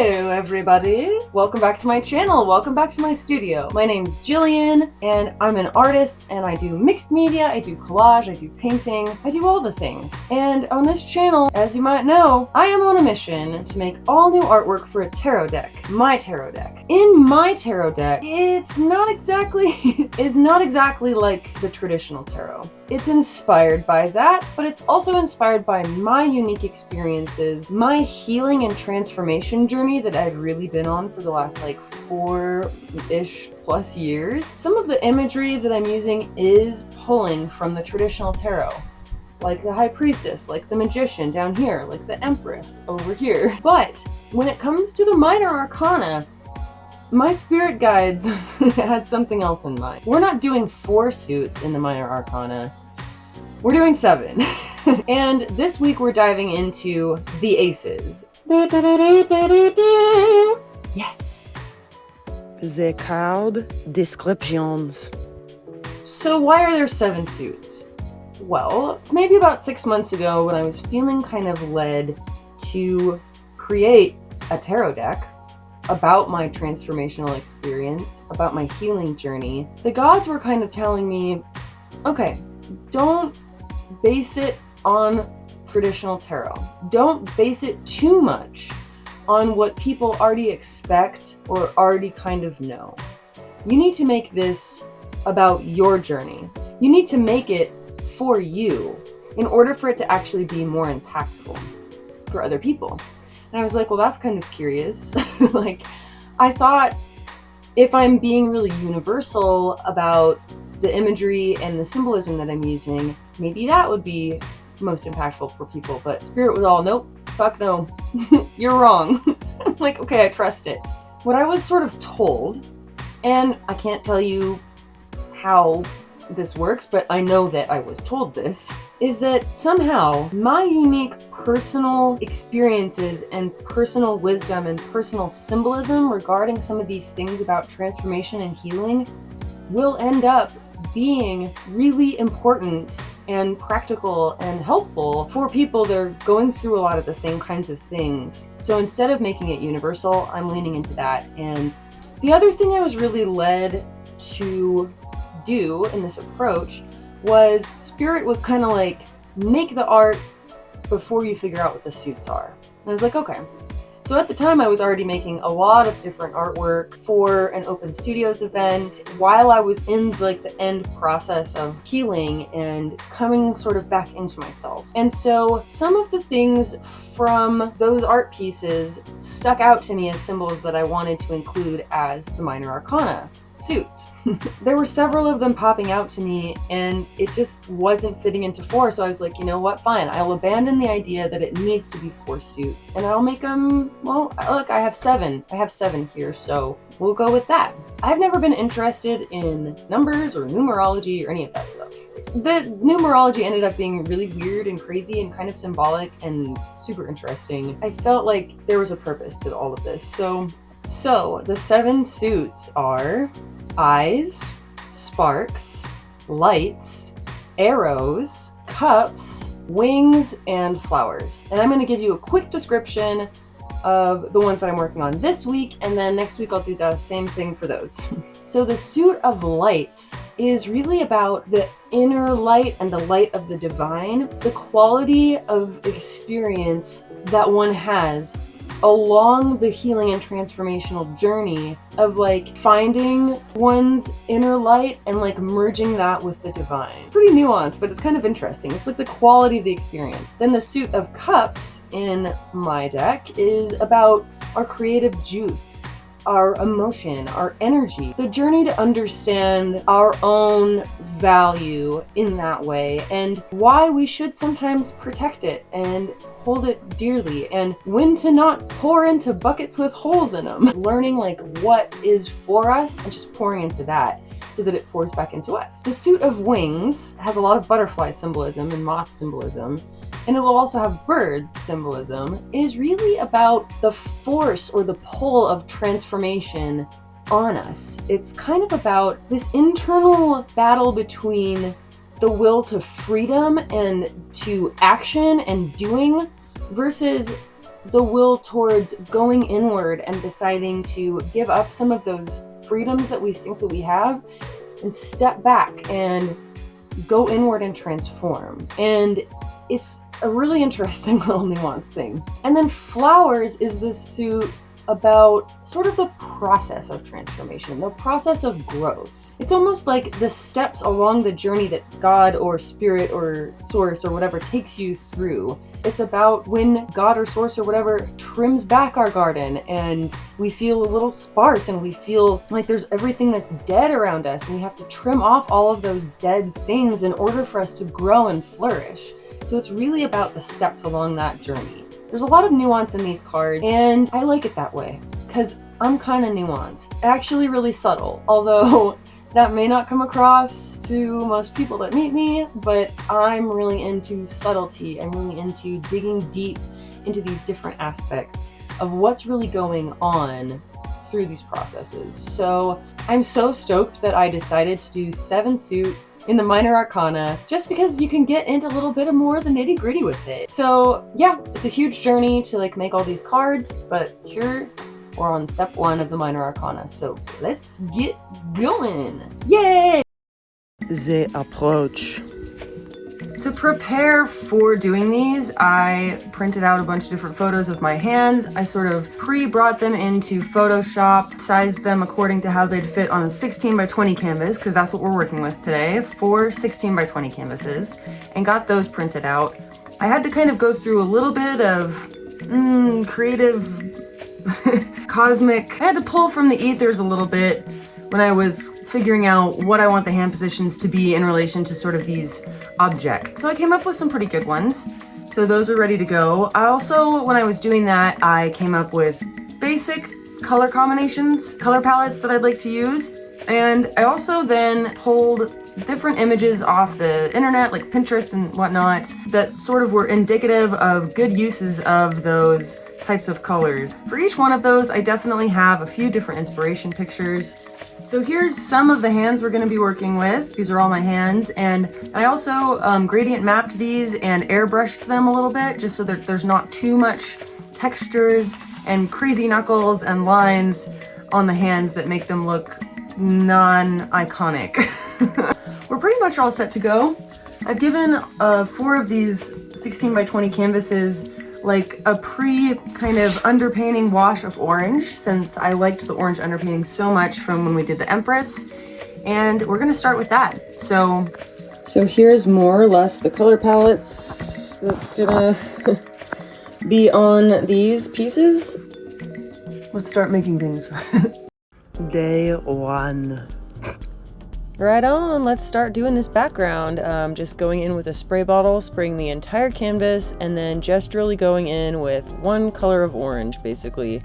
Hello everybody! Welcome back to my channel, welcome back to my studio. My name's Jillian and I'm an artist and I do mixed media, I do collage, I do painting, I do all the things. And on this channel, as you might know, I am on a mission to make all new artwork for a tarot deck, my tarot deck. In my tarot deck, it's not exactly like the traditional tarot. It's inspired by that, but it's also inspired by my unique experiences, my healing and transformation journey that I've really been on for the last like 4-ish plus years. Some of the imagery that I'm using is pulling from the traditional tarot, like the High Priestess, like the Magician down here, like the Empress over here. But when it comes to the minor arcana, my spirit guides had something else in mind. We're not doing 4 suits in the minor arcana. We're doing 7. And this week we're diving into the aces. Yes. The card descriptions. So why are there 7 suits? Well, maybe about 6 months ago when I was feeling kind of led to create a tarot deck about my transformational experience, about my healing journey, the gods were kind of telling me, okay, don't base it on traditional tarot. Don't base it too much on what people already expect or already kind of know. You need to make this about your journey. You need to make it for you in order for it to actually be more impactful for other people. And I was like, well, that's kind of curious. Like, I thought if I'm being really universal about the imagery and the symbolism that I'm using, maybe that would be most impactful for people. But Spirit was all, nope, fuck no, you're wrong. I'm like, okay, I trust it. What I was sort of told, and I can't tell you how this works, but I know that I was told this, is that somehow my unique personal experiences and personal wisdom and personal symbolism regarding some of these things about transformation and healing will end up being really important and practical and helpful for people that are going through a lot of the same kinds of things. So instead of making it universal, I'm leaning into that. And the other thing I was really led to do in this approach was Spirit was kind of like, make the art before you figure out what the suits are. And I was like, okay. So at the time I was already making a lot of different artwork for an open studios event while I was in like the end process of healing and coming sort of back into myself. And so some of the things from those art pieces stuck out to me as symbols that I wanted to include as the minor arcana suits. There were several of them popping out to me and it just wasn't fitting into 4, so I was like, you know what, fine, I'll abandon the idea that it needs to be 4 suits and I'll make them, well, look, I have 7 here, so we'll go with that. I've never been interested in numbers or numerology or any of that stuff. The numerology ended up being really weird and crazy and kind of symbolic and super interesting. I felt like there was a purpose to all of this. So the 7 suits are eyes, sparks, lights, arrows, cups, wings, and flowers. And I'm going to give you a quick description of the ones that I'm working on this week, and then next week I'll do the same thing for those. So the suit of lights is really about the inner light and the light of the divine, the quality of experience that one has along the healing and transformational journey of like finding one's inner light and like merging that with the divine. Pretty nuanced, but it's kind of interesting. It's like the quality of the experience. Then the suit of cups in my deck is about our creative juice, our emotion, our energy, the journey to understand our own value in that way and why we should sometimes protect it and hold it dearly and when to not pour into buckets with holes in them. Learning like what is for us and just pouring into that so that it pours back into us. The suit of wings has a lot of butterfly symbolism and moth symbolism, and it will also have bird symbolism. It is really about the force or the pull of transformation on us. It's kind of about this internal battle between the will to freedom and to action and doing versus the will towards going inward and deciding to give up some of those freedoms that we think that we have and step back and go inward and transform. And it's a really interesting little nuanced thing. And then flowers is this suit about sort of the process of transformation, the process of growth. It's almost like the steps along the journey that God or spirit or source or whatever takes you through. It's about when God or source or whatever trims back our garden and we feel a little sparse and we feel like there's everything that's dead around us, and we have to trim off all of those dead things in order for us to grow and flourish. So it's really about the steps along that journey. There's a lot of nuance in these cards, and I like it that way because I'm kind of nuanced, actually really subtle, although that may not come across to most people that meet me, but I'm really into subtlety. I'm really into digging deep into these different aspects of what's really going on through these processes. So I'm so stoked that I decided to do 7 suits in the minor arcana, just because you can get into a little bit of more of the nitty gritty with it. So yeah, it's a huge journey to like make all these cards, but here we're on step 1 of the minor arcana. So let's get going. Yay! The approach. To prepare for doing these, I printed out a bunch of different photos of my hands. I sort of pre-brought them into Photoshop, sized them according to how they'd fit on a 16 by 20 canvas, because that's what we're working with today, 4 16 by 20 canvases, and got those printed out. I had to kind of go through a little bit of creative, cosmic. I had to pull from the ethers a little bit when I was figuring out what I want the hand positions to be in relation to sort of these objects. So I came up with some pretty good ones. So those are ready to go. I also, when I was doing that, I came up with basic color combinations, color palettes that I'd like to use. And I also then pulled different images off the internet, like Pinterest and whatnot, that sort of were indicative of good uses of those types of colors. For each one of those, I definitely have a few different inspiration pictures. So here's some of the hands we're going to be working with. These are all my hands, and I also gradient mapped these and airbrushed them a little bit, just so that there's not too much textures and crazy knuckles and lines on the hands that make them look non-iconic. We're pretty much all set to go. I've given 4 of these 16 by 20 canvases like a kind of underpainting wash of orange, since I liked the orange underpainting so much from when we did the Empress, and we're gonna start with that. So here's more or less the color palettes that's gonna be on these pieces. Let's start making things. Day 1. Right on, let's start doing this background. Just going in with a spray bottle, spraying the entire canvas, and then just really going in with one color of orange, basically.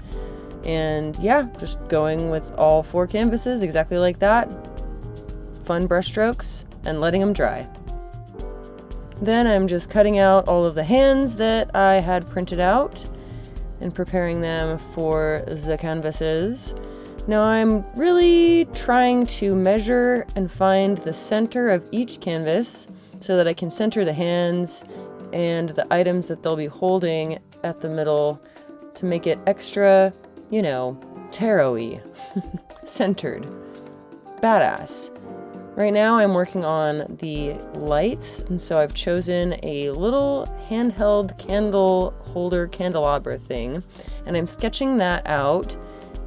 And yeah, just going with all 4 canvases exactly like that. Fun brush strokes, and letting them dry. Then I'm just cutting out all of the hands that I had printed out and preparing them for the canvases. Now I'm really trying to measure and find the center of each canvas so that I can center the hands and the items that they'll be holding at the middle to make it extra, you know, tarot-y, centered, badass. Right now I'm working on the lights, and so I've chosen a little handheld candle holder candelabra thing, and I'm sketching that out.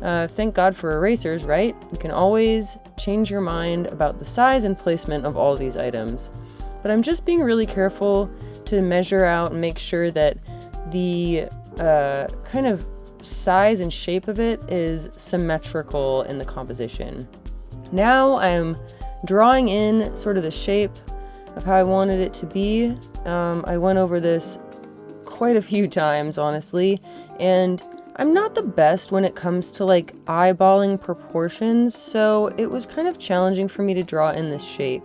Thank God for erasers, right? You can always change your mind about the size and placement of all these items. But I'm just being really careful to measure out and make sure that the kind of size and shape of it is symmetrical in the composition. Now I'm drawing in sort of the shape of how I wanted it to be. I went over this quite a few times, honestly, and I'm not the best when it comes to like eyeballing proportions, so it was kind of challenging for me to draw in this shape.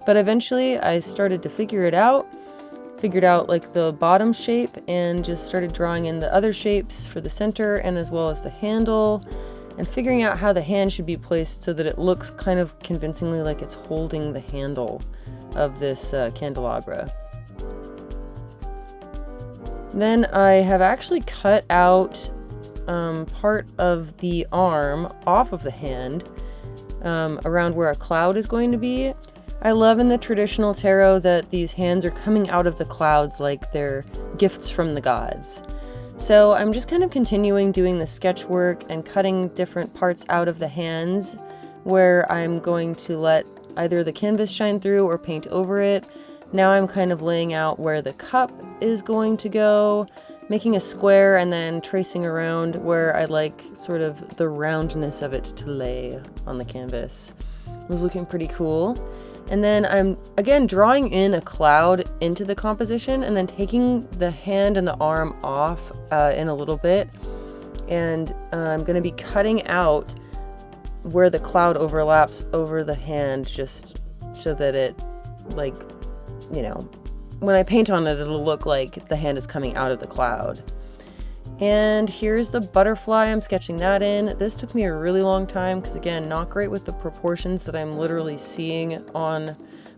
But eventually I started to figured out like the bottom shape, and just started drawing in the other shapes for the center and as well as the handle, and figuring out how the hand should be placed so that it looks kind of convincingly like it's holding the handle of this candelabra. Then I have actually cut out part of the arm off of the hand around where a cloud is going to be. I love in the traditional tarot that these hands are coming out of the clouds like they're gifts from the gods. So I'm just kind of continuing doing the sketch work and cutting different parts out of the hands where I'm going to let either the canvas shine through or paint over it. Now I'm kind of laying out where the cup is going to go, making a square and then tracing around where I like sort of the roundness of it to lay on the canvas. It was looking pretty cool. And then I'm, again, drawing in a cloud into the composition and then taking the hand and the arm off in a little bit. And I'm going to be cutting out where the cloud overlaps over the hand just so that it, like, you know, when I paint on it, it'll look like the hand is coming out of the cloud. And here's the butterfly, I'm sketching that in. This took me a really long time because, again, not great with the proportions that I'm literally seeing on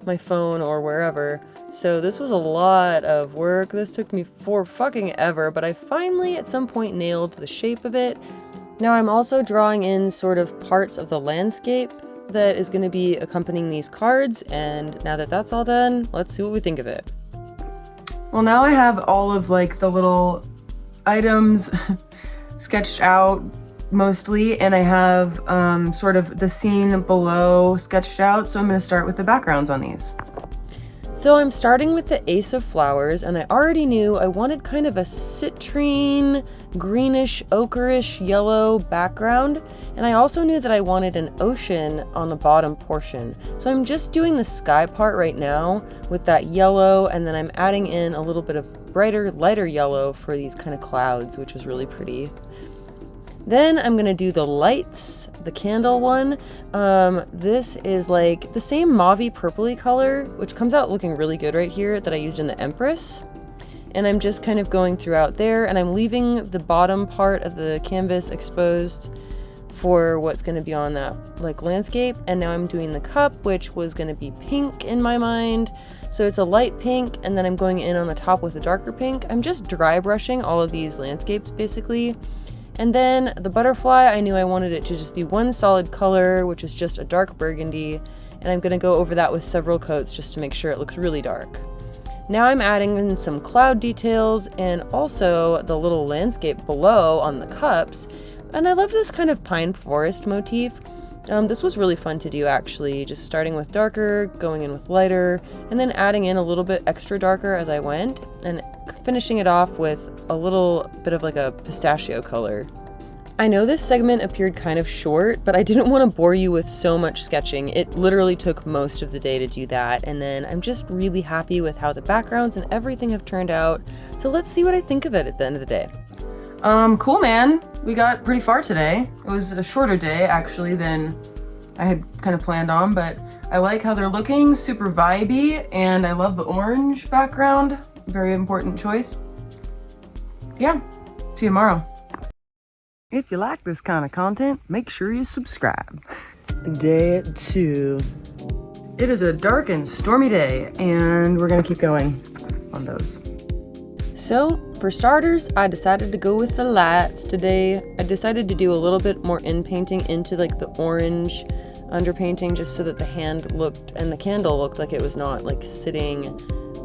my phone or wherever. So this was a lot of work. This took me for fucking ever, but I finally at some point nailed the shape of it. Now I'm also drawing in sort of parts of the landscape that is going to be accompanying these cards, and now that that's all done, let's see what we think of it. Well, now I have all of like the little items sketched out mostly, and I have sort of the scene below sketched out, so I'm going to start with the backgrounds on these. So I'm starting with the Ace of Flowers, and I already knew I wanted kind of a citrine, greenish, ochreish, yellow background, and I also knew that I wanted an ocean on the bottom portion. So I'm just doing the sky part right now with that yellow, and then I'm adding in a little bit of brighter, lighter yellow for these kind of clouds, which is really pretty. Then I'm gonna do the lights, the candle one. This is like the same mauvey purpley color, which comes out looking really good right here, that I used in the Empress. And I'm just kind of going throughout there, and I'm leaving the bottom part of the canvas exposed for what's gonna be on that like landscape. And now I'm doing the cup, which was gonna be pink in my mind. So it's a light pink, and then I'm going in on the top with a darker pink. I'm just dry brushing all of these landscapes basically. And then the butterfly, I knew I wanted it to just be one solid color, which is just a dark burgundy, and I'm gonna go over that with several coats just to make sure it looks really dark. Now I'm adding in some cloud details and also the little landscape below on the cups, and I love this kind of pine forest motif. This was really fun to do actually, just starting with darker, going in with lighter, and then adding in a little bit extra darker as I went, and finishing it off with a little bit of like a pistachio color. I know this segment appeared kind of short, but I didn't want to bore you with so much sketching. It literally took most of the day to do that, and then I'm just really happy with how the backgrounds and everything have turned out. So let's see what I think of it at the end of the day. Cool, man. We got pretty far today. It was a shorter day actually than I had kind of planned on, but I like how they're looking, super vibey, and I love the orange background. Very important choice. Yeah, see you tomorrow. If you like this kind of content, make sure you subscribe. Day 2. It is a dark and stormy day, and we're gonna keep going on those. So, for starters, I decided to go with the lights today. I decided to do a little bit more in-painting into like the orange underpainting just so that the hand looked and the candle looked like it was not like sitting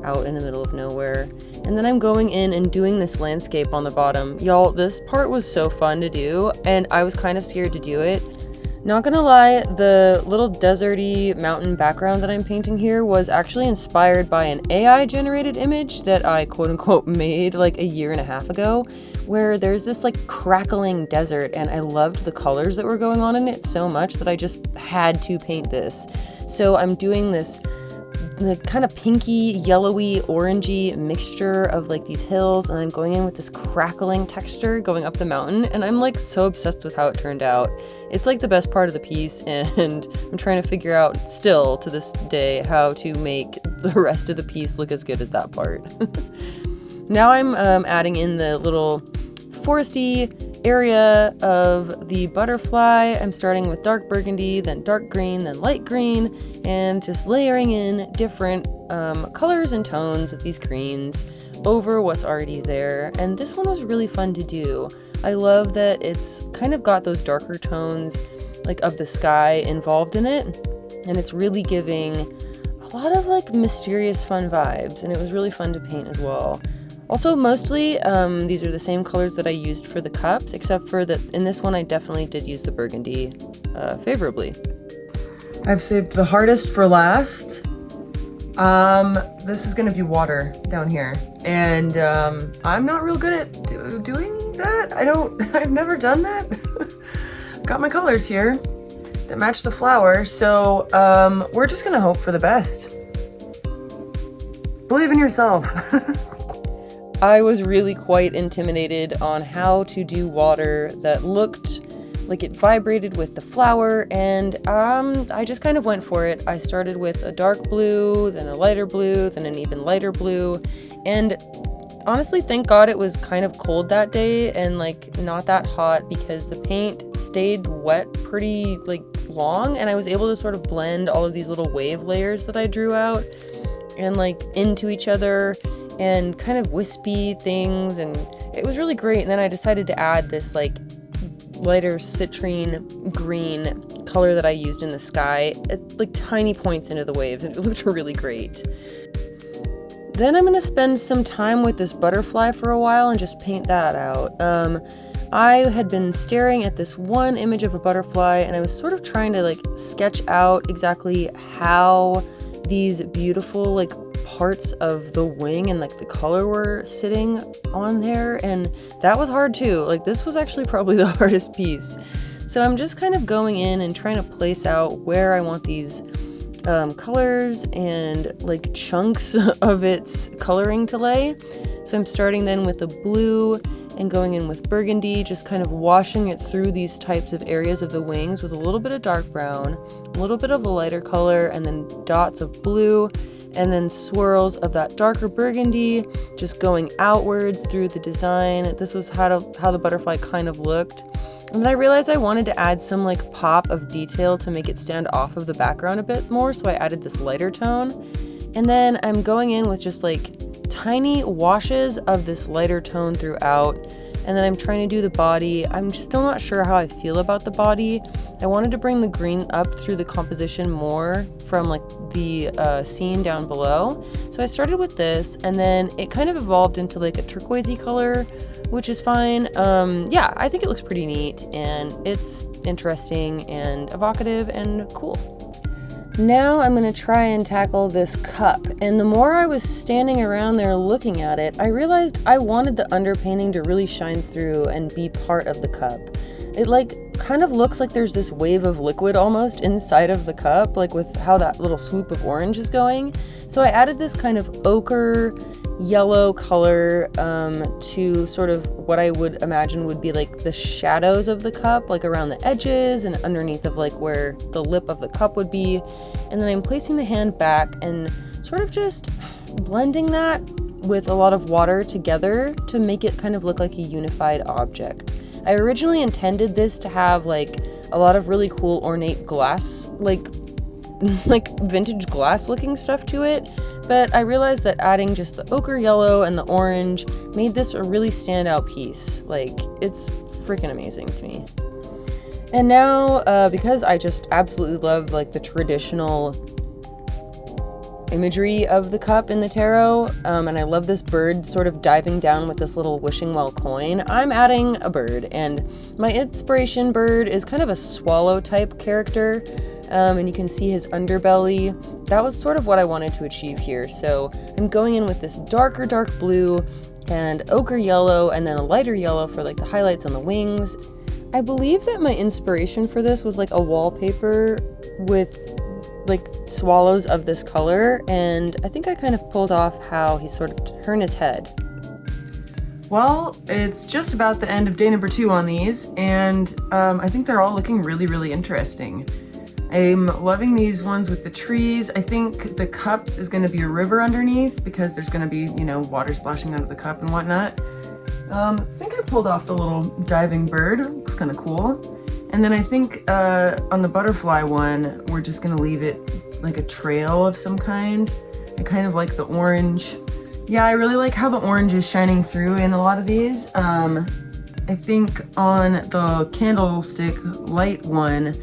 out in the middle of nowhere. And then I'm going in and doing this landscape on the bottom. Y'all, this part was so fun to do, and I was kind of scared to do it. Not gonna lie, the little deserty mountain background that I'm painting here was actually inspired by an AI generated image that I quote unquote made like a year and a half ago, where there's this like crackling desert, and I loved the colors that were going on in it so much that I just had to paint this. So I'm doing this the kind of pinky, yellowy, orangey mixture of like these hills, and I'm going in with this crackling texture going up the mountain, and I'm like so obsessed with how it turned out. It's like the best part of the piece, and I'm trying to figure out still to this day how to make the rest of the piece look as good as that part. Now I'm adding in the little foresty area of the butterfly. I'm starting with dark burgundy, then dark green, then light green, and just layering in different colors and tones of these greens over what's already there, and this one was really fun to do. I love that it's kind of got those darker tones like of the sky involved in it, and it's really giving a lot of like mysterious fun vibes, and it was really fun to paint as well. Also, mostly these are the same colors that I used for the cups, except for that in this one I definitely did use the burgundy favorably. I've saved the hardest for last. This is gonna be water down here, and I'm not real good at doing that. I've never done that. Got my colors here that match the flower, so we're just gonna hope for the best. Believe in yourself. I was really quite intimidated on how to do water that looked like it vibrated with the flower, and I just kind of went for it. I started with a dark blue, then a lighter blue, then an even lighter blue, and honestly, thank God it was kind of cold that day and like not that hot, because the paint stayed wet pretty like long, and I was able to sort of blend all of these little wave layers that I drew out and like into each other and kind of wispy things, and it was really great. And then I decided to add this like lighter citrine green color that I used in the sky at like tiny points into the waves, and it looked really great. Then I'm gonna spend some time with this butterfly for a while and just paint that out. I had been staring at this one image of a butterfly, and I was sort of trying to like sketch out exactly how these beautiful like parts of the wing and like the color were sitting on there, and that was hard too. Like this was actually probably the hardest piece. So I'm just kind of going in and trying to place out where I want these colors and like chunks of its coloring to lay. So I'm starting then with the blue and going in with burgundy, just kind of washing it through these types of areas of the wings with a little bit of dark brown, a little bit of a lighter color, and then dots of blue, and then swirls of that darker burgundy, just going outwards through the design. This was how the butterfly kind of looked. And then I realized I wanted to add some like pop of detail to make it stand off of the background a bit more, so I added this lighter tone. And then I'm going in with just like tiny washes of this lighter tone throughout. And then I'm trying to do the body. I'm still not sure how I feel about the body. I wanted to bring the green up through the composition more from like the scene down below. So I started with this, and then it kind of evolved into like a turquoisey color, which is fine. Yeah, I think it looks pretty neat, and it's interesting and evocative and cool. Now I'm going to try and tackle this cup, and the more I was standing around there looking at it, I realized I wanted the underpainting to really shine through and be part of the cup. It like kind of looks like there's this wave of liquid almost inside of the cup, like with how that little swoop of orange is going. So I added this kind of ochre yellow color to sort of what I would imagine would be like the shadows of the cup, like around the edges and underneath of like where the lip of the cup would be. And then I'm placing the hand back and sort of just blending that with a lot of water together to make it kind of look like a unified object. I originally intended this to have like a lot of really cool ornate glass, like vintage glass looking stuff to it, but I realized that adding just the ochre yellow and the orange made this a really standout piece. Like, it's freaking amazing to me. And now, because I just absolutely love like the traditional imagery of the cup in the tarot, and I love this bird sort of diving down with this little wishing well coin, I'm adding a bird, and my inspiration bird is kind of a swallow type character, and you can see his underbelly. That was sort of what I wanted to achieve here, so I'm going in with this dark blue and ochre yellow, and then a lighter yellow for like the highlights on the wings. I believe that my inspiration for this was like a wallpaper with like swallows of this color, and I think I kind of pulled off how he sort of turned his head. Well, it's just about the end of day number 2 on these, and I think they're all looking really, really interesting. I'm loving these ones with the trees. I think the cups is going to be a river underneath because there's going to be, you know, water splashing out of the cup and whatnot. I think I pulled off the little diving bird. Looks kind of cool. And then I think on the butterfly one, we're just gonna leave it like a trail of some kind. I kind of like the orange Yeah, I really like how the orange is shining through in a lot of these. I think on the candlestick light one,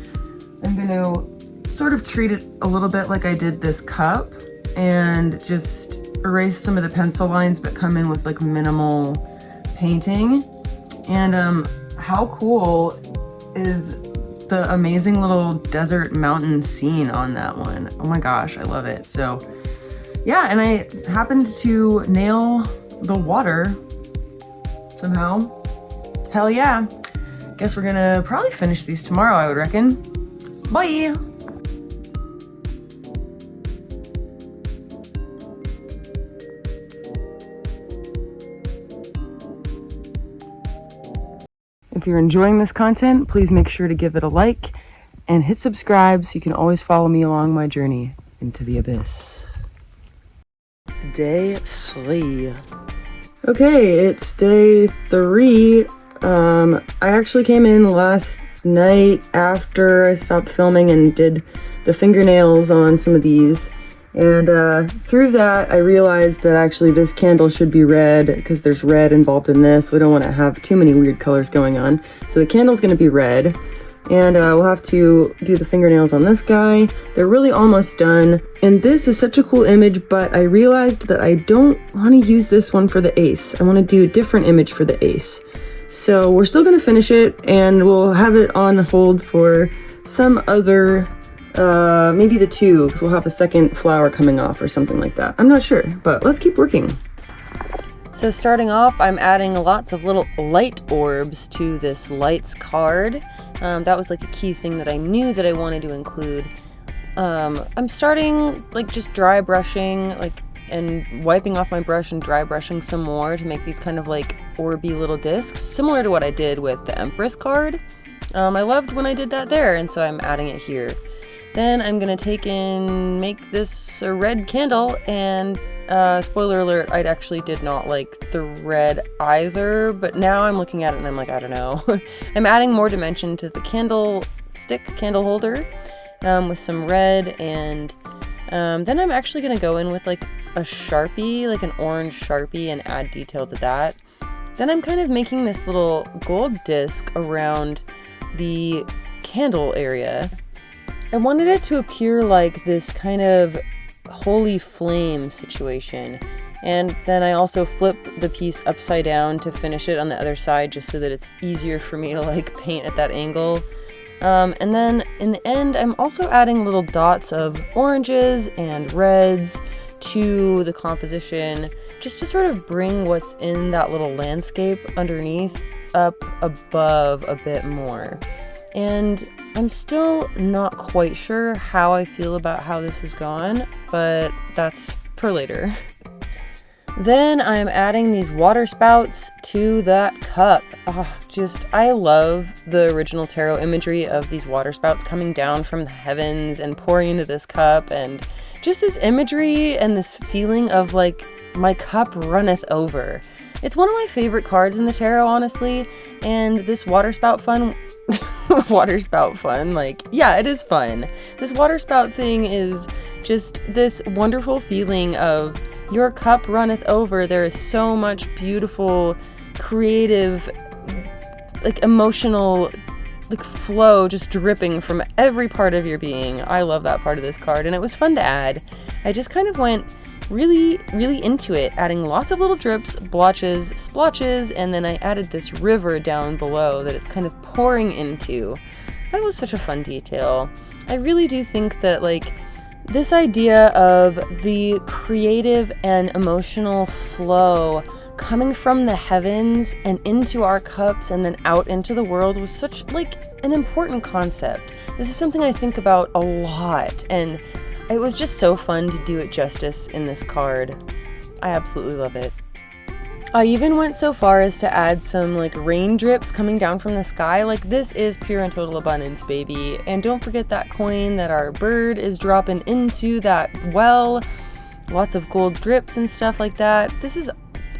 I'm gonna sort of treat it a little bit like I did this cup and just erase some of the pencil lines but come in with like minimal painting. And how cool is the amazing little desert mountain scene on that one? Oh my gosh, I love it. So yeah, and I happened to nail the water somehow. Hell yeah. Guess we're gonna probably finish these tomorrow, I would reckon. Bye! If you're enjoying this content, please make sure to give it a like and hit subscribe so you can always follow me along my journey into the abyss. Day 3. Okay, it's day 3. I actually came in last night after I stopped filming and did the fingernails on some of these. And through that, I realized that actually this candle should be red because there's red involved in this. We don't want to have too many weird colors going on. So the candle's going to be red. And we'll have to do the fingernails on this guy. They're really almost done. And this is such a cool image, but I realized that I don't want to use this one for the ace. I want to do a different image for the ace. So we're still going to finish it and we'll have it on hold for some other, maybe the 2, because we'll have a second flower coming off or something like that. I'm not sure, but let's keep working. So starting off, I'm adding lots of little light orbs to this lights card. That was like a key thing that I knew that I wanted to include. I'm starting like just dry brushing, and wiping off my brush and dry brushing some more to make these kind of like orby little discs, similar to what I did with the Empress card. I loved when I did that there, and so I'm adding it here. Then I'm gonna make this a red candle, and spoiler alert, I actually did not like the red either, but now I'm looking at it and I'm like, I don't know. I'm adding more dimension to the candle holder with some red, and then I'm actually gonna go in with like a Sharpie, like an orange Sharpie, and add detail to that. Then I'm kind of making this little gold disc around the candle area. I wanted it to appear like this kind of holy flame situation. And then I also flip the piece upside down to finish it on the other side, just so that it's easier for me to like paint at that angle. And then in the end, I'm also adding little dots of oranges and reds to the composition, just to sort of bring what's in that little landscape underneath up above a bit more. And I'm still not quite sure how I feel about how this has gone, but that's for later. Then I'm adding these water spouts to that cup. I love the original tarot imagery of these water spouts coming down from the heavens and pouring into this cup, and just this imagery and this feeling of like, my cup runneth over. It's one of my favorite cards in the tarot, honestly, and this water spout fun, like, yeah, it is fun. This water spout thing is just this wonderful feeling of your cup runneth over. There is so much beautiful, creative, like emotional, like flow just dripping from every part of your being. I love that part of this card, and it was fun to add. I just kind of went really into it, adding lots of little drips, blotches, splotches, and then I added this river down below that it's kind of pouring into. That was such a fun detail. I really do think that like this idea of the creative and emotional flow coming from the heavens and into our cups and then out into the world was such like an important concept. This is something I think about a lot, and it was just so fun to do it justice in this card. I absolutely love it. I even went so far as to add some like rain drips coming down from the sky. Like, this is pure and total abundance, baby. And don't forget that coin that our bird is dropping into that well. Lots of gold drips and stuff like that. This is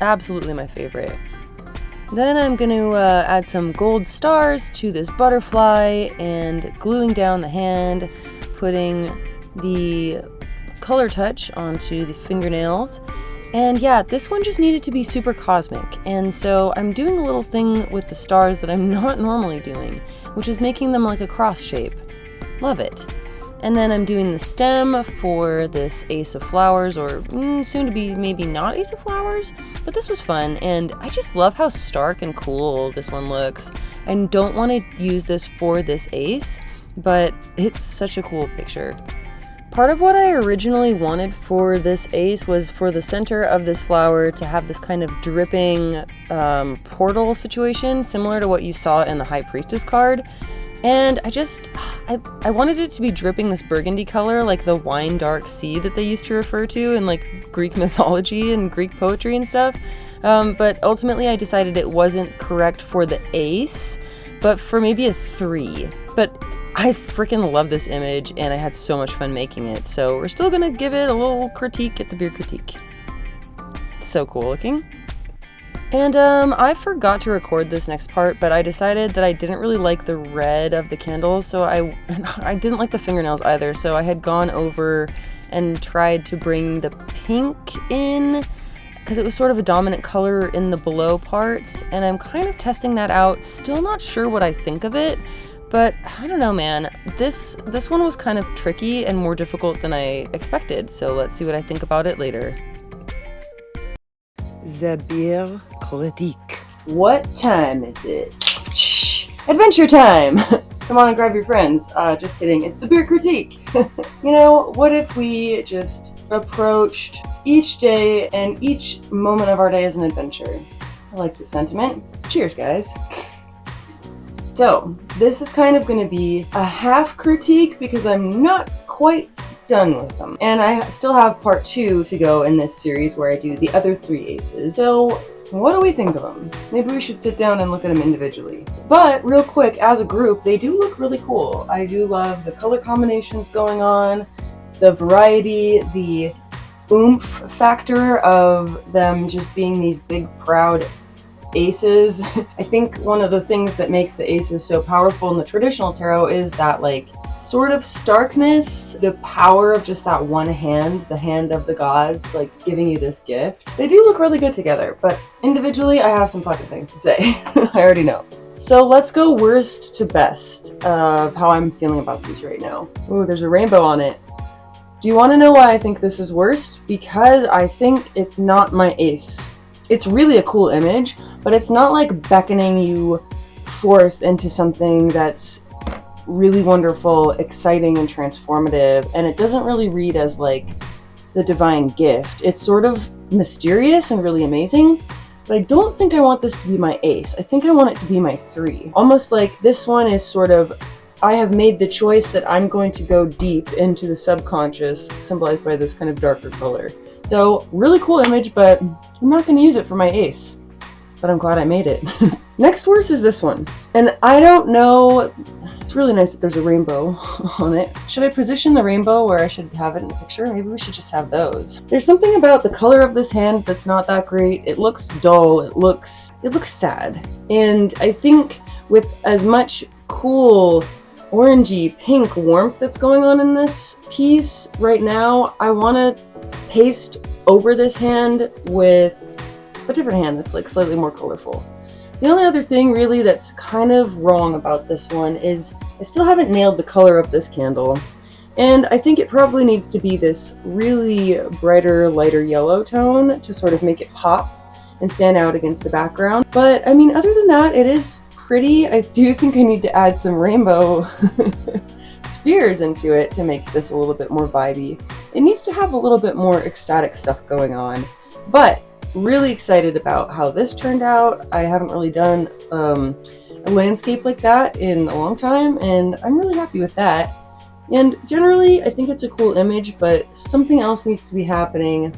absolutely my favorite. Then I'm going to add some gold stars to this butterfly and gluing down the hand, putting the color touch onto the fingernails, And yeah, this one just needed to be super cosmic, and so I'm doing a little thing with the stars that I'm not normally doing, which is making them like a cross shape. Love it. And then I'm doing the stem for this Ace of Flowers, or soon to be maybe not Ace of Flowers, but this was fun, and I just love how stark and cool this one looks. I don't want to use this for this ace, but it's such a cool picture. Part of what I originally wanted for this ace was for the center of this flower to have this kind of dripping portal situation, similar to what you saw in the High Priestess card. And I wanted it to be dripping this burgundy color, like the wine dark sea that they used to refer to in like Greek mythology and Greek poetry and stuff. But ultimately I decided it wasn't correct for the ace, but for maybe a 3. But I freaking love this image and I had so much fun making it. So we're still gonna give it a little critique at the beer critique. So cool looking. And I forgot to record this next part, but I decided that I didn't really like the red of the candles, so I didn't like the fingernails either, so I had gone over and tried to bring the pink in, because it was sort of a dominant color in the below parts, and I'm kind of testing that out. Still not sure what I think of it, but I don't know, man. This one was kind of tricky and more difficult than I expected, so let's see what I think about it later. The beer critique. What time is it? Adventure time! Come on and grab your friends. Just kidding, it's the beer critique. You know, what if we just approached each day and each moment of our day as an adventure? I like the sentiment. Cheers, guys. So, this is kind of going to be a half critique because I'm not quite done with them. And I still have part 2 to go in this series where I do the other 3 aces. So what do we think of them? Maybe we should sit down and look at them individually. But real quick, as a group, they do look really cool. I do love the color combinations going on, the variety, the oomph factor of them just being these big, proud aces. I think one of the things that makes the aces so powerful in the traditional tarot is that like sort of starkness, the power of just that one hand, the hand of the gods, like giving you this gift. They do look really good together, but individually I have some fucking things to say. I already know. So let's go worst to best of how I'm feeling about these right now. Ooh, there's a rainbow on it. Do you want to know why I think this is worst? Because I think it's not my ace. It's really a cool image, but it's not like beckoning you forth into something that's really wonderful, exciting, and transformative, and it doesn't really read as like the divine gift. It's sort of mysterious and really amazing, but I don't think I want this to be my ace. I think I want it to be my 3. Almost like this one is sort of, I have made the choice that I'm going to go deep into the subconscious, symbolized by this kind of darker color. So, really cool image, but I'm not going to use it for my ace. But I'm glad I made it. Next worst is this one. And I don't know, it's really nice that there's a rainbow on it. Should I position the rainbow where I should have it in the picture? Maybe we should just have those. There's something about the color of this hand that's not that great. It looks dull, it looks sad. And I think with as much cool orangey pink warmth that's going on in this piece right now, I want to paste over this hand with a different hand that's like slightly more colorful. The only other thing really that's kind of wrong about this one is I still haven't nailed the color of this candle, and I think it probably needs to be this really brighter, lighter yellow tone to sort of make it pop and stand out against the background. But I mean, other than that, it is pretty. I do think I need to add some rainbow spheres into it to make this a little bit more vibey. It needs to have a little bit more ecstatic stuff going on, but really excited about how this turned out. I haven't really done a landscape like that in a long time, and I'm really happy with that. And generally, I think it's a cool image, but something else needs to be happening,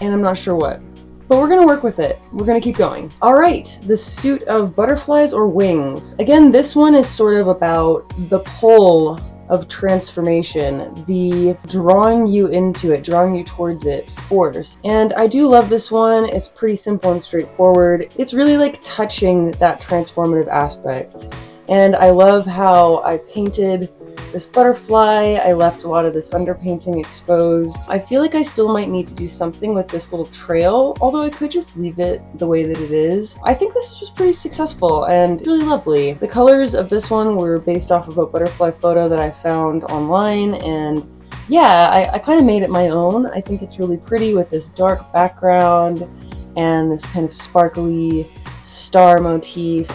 and I'm not sure what. But we're gonna work with it. We're gonna keep going. All right, the suit of butterflies or wings. Again, this one is sort of about the pull of transformation, the drawing you into it, drawing you towards it force. And I do love this one. It's pretty simple and straightforward. It's really like touching that transformative aspect. And I love how I painted this butterfly. I left a lot of this underpainting exposed. I feel like I still might need to do something with this little trail, although I could just leave it the way that it is. I think this was pretty successful and really lovely. The colors of this one were based off of a butterfly photo that I found online, and yeah, I kind of made it my own. I think it's really pretty with this dark background and this kind of sparkly star motif,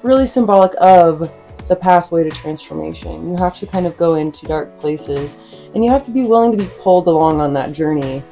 really symbolic of the pathway to transformation. You have to kind of go into dark places, and you have to be willing to be pulled along on that journey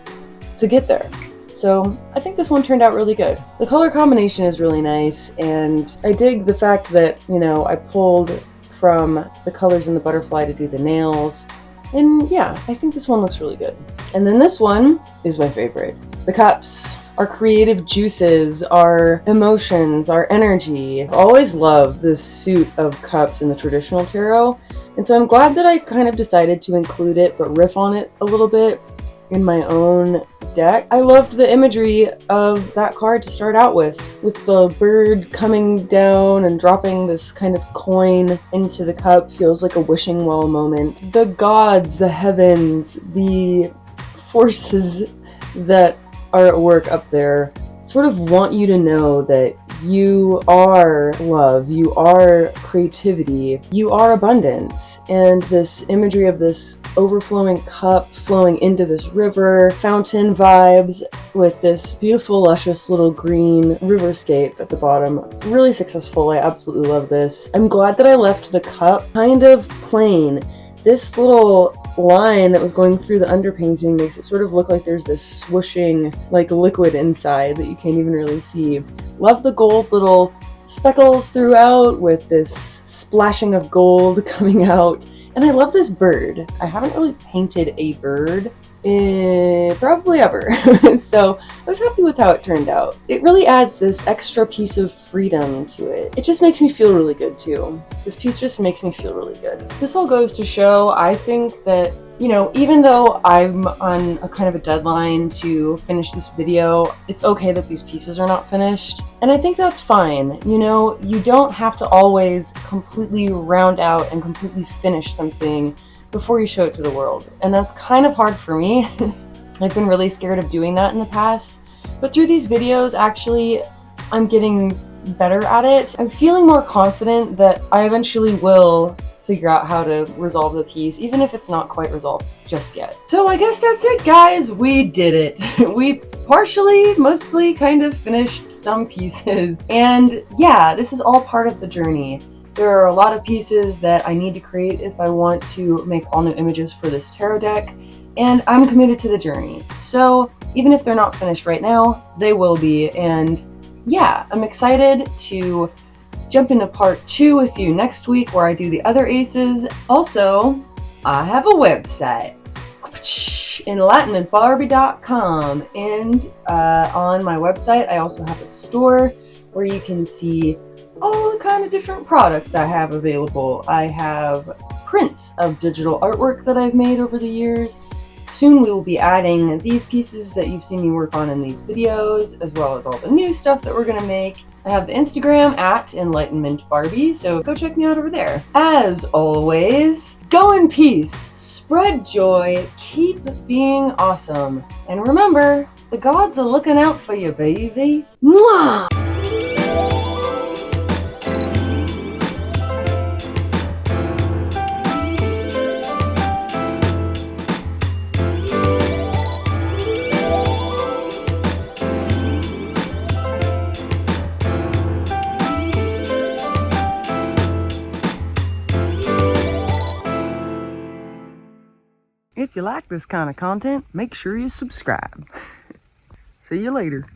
to get there. So I think this one turned out really good. The color combination is really nice, and I dig the fact that, you know, I pulled from the colors in the butterfly to do the nails. And yeah, I think this one looks really good. And then this one is my favorite. The cups. Our creative juices, our emotions, our energy. I've always loved this suit of cups in the traditional tarot, and so I'm glad that I kind of decided to include it but riff on it a little bit in my own deck. I loved the imagery of that card to start out with the bird coming down and dropping this kind of coin into the cup. Feels like a wishing well moment. The gods, the heavens, the forces that are at work up there sort of want you to know that you are love, you are creativity, you are abundance. And this imagery of this overflowing cup flowing into this river, fountain vibes with this beautiful, luscious little green riverscape at the bottom. Really successful. I absolutely love this. I'm glad that I left the cup kind of plain. This little line that was going through the underpainting makes it sort of look like there's this swooshing like liquid inside that you can't even really see. Love the gold little speckles throughout with this splashing of gold coming out. And I love this bird. I haven't really painted a bird probably ever. So I was happy with how it turned out. It really adds this extra piece of freedom to it. It just makes me feel really good too. This piece just makes me feel really good. This all goes to show, I think that, you know, even though I'm on a kind of a deadline to finish this video, it's okay that these pieces are not finished. And I think that's fine. You know, you don't have to always completely round out and completely finish something before you show it to the world. And that's kind of hard for me. I've been really scared of doing that in the past. But through these videos, actually, I'm getting better at it. I'm feeling more confident that I eventually will figure out how to resolve the piece, even if it's not quite resolved just yet. So I guess that's it, guys. We did it. We partially, mostly kind of finished some pieces. And yeah, this is all part of the journey. There are a lot of pieces that I need to create if I want to make all new images for this tarot deck, and I'm committed to the journey. So even if they're not finished right now, they will be. And yeah, I'm excited to jump into part 2 with you next week where I do the other aces. Also, I have a website, enlightenmentbarbie.com, and on my website I also have a store where you can see all the kind of different products I have available. I have prints of digital artwork that I've made over the years. Soon we will be adding these pieces that you've seen me work on in these videos, as well as all the new stuff that we're gonna make. I have the Instagram at Enlightenment Barbie, so go check me out over there. As always, go in peace, spread joy, keep being awesome. And remember, the gods are looking out for you, baby. Mwah! If you like this kind of content, make sure you subscribe. See you later.